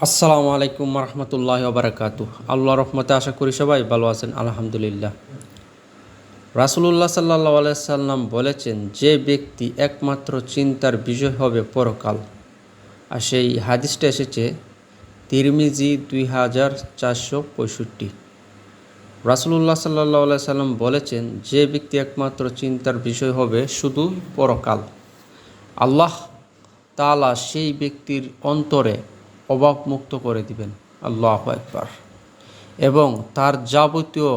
আসসালামু আলাইকুম রহমতুল্লাহি ওয়া বারাকাতুহু। আল্লাহর রহমতে আশা করি সবাই ভালো আছেন, আলহামদুলিল্লাহ। রাসূলুল্লাহ সাল্লাল্লাহু আলাইহি সাল্লাম বলেছেন, যে ব্যক্তি একমাত্র চিন্তার বিষয় হবে পরকাল। আর সেই হাদিসটা এসেছে তিরমিজি 2465। রাসূলুল্লাহ সাল্লাল্লাহু আলাইহি সাল্লাম বলেছেন, যে ব্যক্তি একমাত্র চিন্তার বিষয় হবে শুধু পরকাল, আল্লাহ তাআলা সেই ব্যক্তির অন্তরে অভাবমুক্ত করে দিবেন। আল্লাহু আকবার। এবং তার যাবতীয়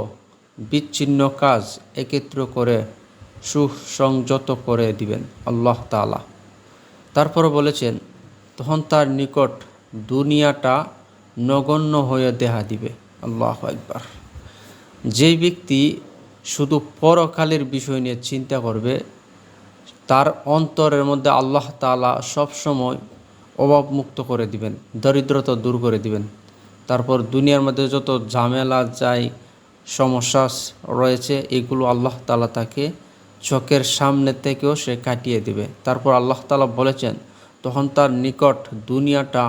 বিচ্ছিন্ন কাজ একত্র করে সুসংযত করে দিবেন আল্লাহ তাআলা। তারপরে বলেছেন, তখন তার নিকট দুনিয়াটা নগণ্য হয়ে দেখা দিবে। আল্লাহু আকবার। যেই ব্যক্তি শুধু পরকালের বিষয় নিয়ে চিন্তা করবে, তার অন্তরের মধ্যে আল্লাহ তাআলা সবসময় অভাবমুক্ত করে দিবেন, দরিদ্রতা দূর করে দিবেন। তারপর দুনিয়ার মধ্যে যত ঝামেলা যায়, সমস্যা রয়েছে, এগুলো আল্লাহ তাআলা তাকে চোখের সামনে থেকেও সে কাটিয়ে দিবে। তারপর আল্লাহ তাআলা বলেছেন, তখন তার নিকট দুনিয়াটা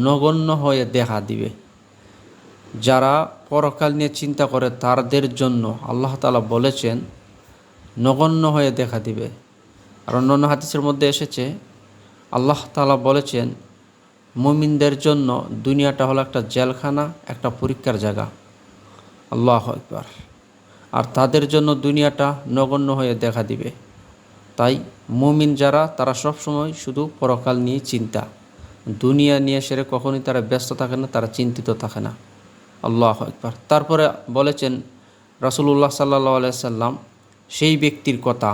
নগণ্য হয়ে দেখা দিবে। যারা পরকাল নিয়ে চিন্তা করে তাদের জন্য আল্লাহ তাআলা বলেছেন নগণ্য হয়ে দেখা দিবে। আর অন্যান্য হাদিসের মধ্যে এসেছে, আল্লাহ তাআলা বলেছেন, মুমিনদের জন্য দুনিয়াটা হলো একটা জেলখানা, একটা পরীক্ষার জায়গা। আল্লাহু আকবার। আর তাদের জন্য দুনিয়াটা নগণ্য হয়ে দেখা দিবে। তাই মুমিন যারা, তারা সবসময় শুধু পরকাল নিয়ে চিন্তা, দুনিয়া নিয়ে সেরে কখনোই তারা ব্যস্ত থাকে না, তারা চিন্তিত থাকে না। আল্লাহু আকবার। তারপরে বলেছেন রাসূলুল্লাহ সাল্লাল্লাহু আলাইহি সাল্লাম সেই ব্যক্তির কথা,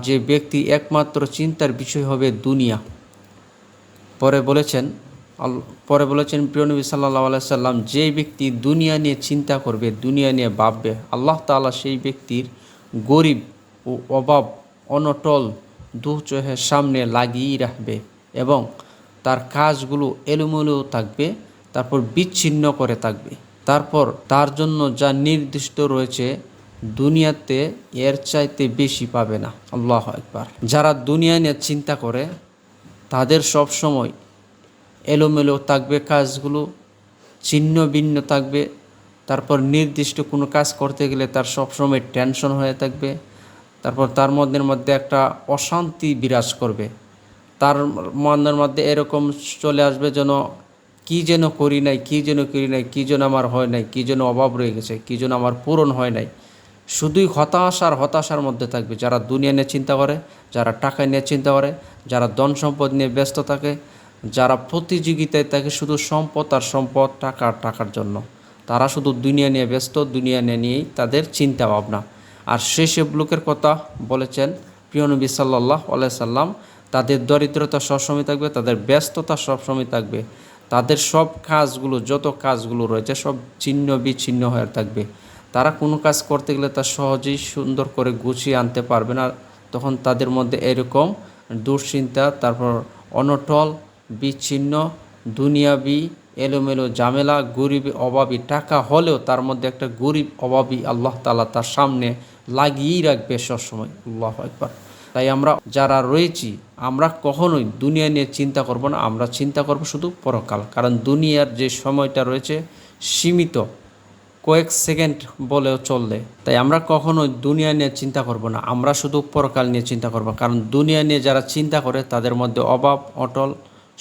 যে ব্যক্তি একমাত্র চিন্তার বিষয় হবে দুনিয়া। পরে বলেছেন প্রিয় নবী সাল্লাল্লাহু আলাইহি সাল্লাম, যে ব্যক্তি দুনিয়া নিয়ে চিন্তা করবে, দুনিয়া নিয়ে ভাববে, আল্লাহ তাআলা সেই ব্যক্তির গরিব ও অভাব অনটল দু চোখের সামনে লাগিয়েই রাখবে এবং তার কাজগুলো এলোমেলো থাকবে, তারপর বিচ্ছিন্ন করে থাকবে। তারপর তার জন্য যা নির্দিষ্ট রয়েছে দুনিয়াতে এর চাইতে বেশি পাবে না। আল্লাহু আকবার। যারা দুনিয়া নিয়ে চিন্তা করে তাদের সব সময় এলোমেলো থাকবে, কাজগুলো ছিন্ন ভিন্ন থাকবে। তারপর নির্দিষ্ট কোনো কাজ করতে গেলে তার সবসময় টেনশন হয়ে থাকবে। তারপর তার মধ্যে একটা অশান্তি বিরাজ করবে। তার মনের মধ্যে এরকম চলে আসবে যেন কী যেন করি নাই, কী যেন আমার হয় নাই, কী যেন অভাব রয়ে গেছে, কী যেন আমার পূরণ হয় নাই। শুধুই হতাশার মধ্যে থাকবে। যারা দুনিয়া নিয়ে চিন্তা করে, যারা টাকা নিয়ে চিন্তা করে, যারা ধন সম্পদ নিয়ে ব্যস্ত থাকে, যারা প্রতিযোগিতায় থাকে শুধু সম্পদ আর সম্পদ, টাকার জন্য, তারা শুধু দুনিয়া নিয়ে ব্যস্ত, দুনিয়া নিয়েই তাদের চিন্তা ভাবনা। আর সেসব লোকের কথা বলেছেন প্রিয় নবী সাল্লাল্লাহু আলাইহি সাল্লাম, তাদের দরিদ্রতা সবসময় থাকবে, তাদের ব্যস্ততা সবসময় থাকবে, তাদের সব কাজগুলো, যত কাজগুলো রয়েছে সব ছিন্ন বিচ্ছিন্ন হয়ে থাকবে। তারা কোনো কাজ করতে গেলে তা সহজেই সুন্দর করে গুছিয়ে আনতে পারবে না। তখন তাদের মধ্যে এরকম দুশ্চিন্তা, তারপর অনটল, বিচ্ছিন্ন, দুনিয়াবি এলোমেলো ঝামেলা, গরিব অভাবী, টাকা হলেও তার মধ্যে একটা গরিব অভাবী আল্লাহ তাআলা তার সামনে লাগিয়েই রাখবে সবসময়। আল্লাহু আকবার। তাই আমরা যারা রয়েছি, আমরা কখনোই দুনিয়া নিয়ে চিন্তা করব না, আমরা চিন্তা করব শুধু পরকাল। কারণ দুনিয়ার যে সময়টা রয়েছে সীমিত, কয়েক সেকেন্ড বলেও চললে। তাই আমরা কখনোই দুনিয়া নিয়ে চিন্তা করব না, আমরা শুধু পরকাল নিয়ে চিন্তা করব। কারণ দুনিয়া নিয়ে যারা চিন্তা করে তাদের মধ্যে অভাব অটল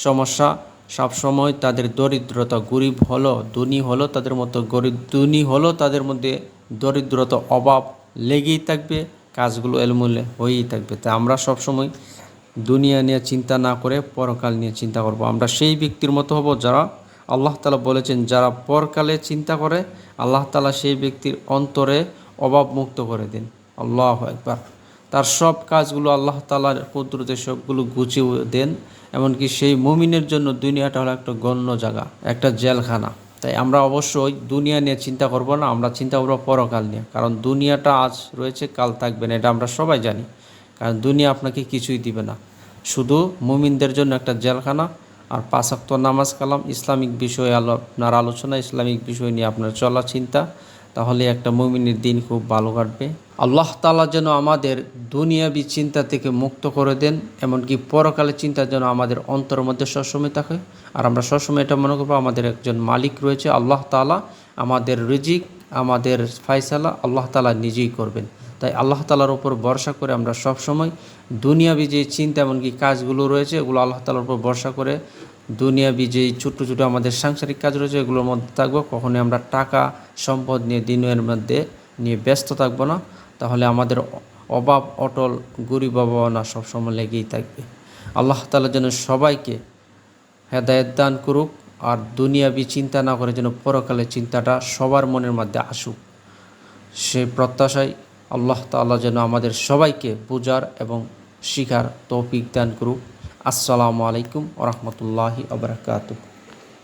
সমস্যা সবসময়, তাদের দরিদ্রতা, গরিব হলো ধনী হলো তাদের মধ্যে গরিব, ধনী হলো তাদের মধ্যে দরিদ্রতা, অভাব লেগেই থাকবে, কাজগুলো এলোমেলো হয়েই থাকবে। তাই আমরা সবসময় দুনিয়া নিয়ে চিন্তা না করে পরকাল নিয়ে চিন্তা করব। আমরা সেই ব্যক্তির মতো হব যারা, আল্লাহ তাআলা বলেছেন, যারা পরকালে চিন্তা করে আল্লাহ তাআলা সেই ব্যক্তির অন্তরে অভাব মুক্ত করে দেন। আল্লাহু আকবার। তার সব কাজগুলো আল্লাহ তাআলার কুদরতে সবগুলো গুছিয়ে দেন। এমনকি সেই মুমিনের জন্য দুনিয়াটা হলো একটা গণ্য জায়গা, একটা জেলখানা। তাই আমরা অবশ্যই দুনিয়া নিয়ে চিন্তা করব না, আমরা চিন্তা করব পরকাল নিয়ে। কারণ দুনিয়াটা আজ রয়েছে, কাল থাকবে না, এটা আমরা সবাই জানি। কারণ দুনিয়া আপনাকে কিছুই দিবে না, শুধু মুমিনদের জন্য একটা জেলখানা। আর 5 ওয়াক্ত নামাজ কালাম, ইসলামিক বিষয়ে আপনার আলোচনা, ইসলামিক বিষয় নিয়ে আপনার চলা চিন্তা, তাহলে একটা মুমিনের দিন খুব ভালো কাটবে। আল্লাহ তাআলা যেন আমাদের দুনিয়াবি চিন্তা থেকে মুক্ত করে দেন, এমনকি পরকালের চিন্তা যেন আমাদের অন্তরের মধ্যে সবসময় থাকে। আর আমরা সবসময় এটা মনে করবো আমাদের একজন মালিক রয়েছে আল্লাহ তাআলা, আমাদের রিজিক, আমাদের ফায়সালা আল্লাহ তাআলা নিজেই করবেন। তাই আল্লাহ তাআলার উপর ভরসা করে আমরা সবসময় দুনিয়াবি যে চিন্তা এমনকি কাজগুলো রয়েছে এগুলো আল্লাহ তাআলার উপর ভরসা করে দুনিয়াবি যেই ছোটো ছোটো আমাদের সাংসারিক কাজ রয়েছে এগুলোর মধ্যে থাকবো। কখনোই আমরা টাকা সম্পদ নিয়ে দিনের মধ্যে নিয়ে ব্যস্ত থাকবো না, তাহলে আমাদের অভাব অটল গরিব ভাবনা সবসময় লেগেই থাকবে। আল্লাহ তাআলা যেন সবাইকে হেদায়েত দান করুক, আর দুনিয়াবি চিন্তা না করে যেন পরকালের চিন্তাটা সবার মনের মধ্যে আসুক, সেই প্রত্যাশায় আল্লাহ তাআলা যেন আমাদের সবাইকে বুঝার এবং শিখার তৌফিক দান করুক। আসসালামু আলাইকুম ওয়া রাহমাতুল্লাহি ওয়া বারাকাতুহু।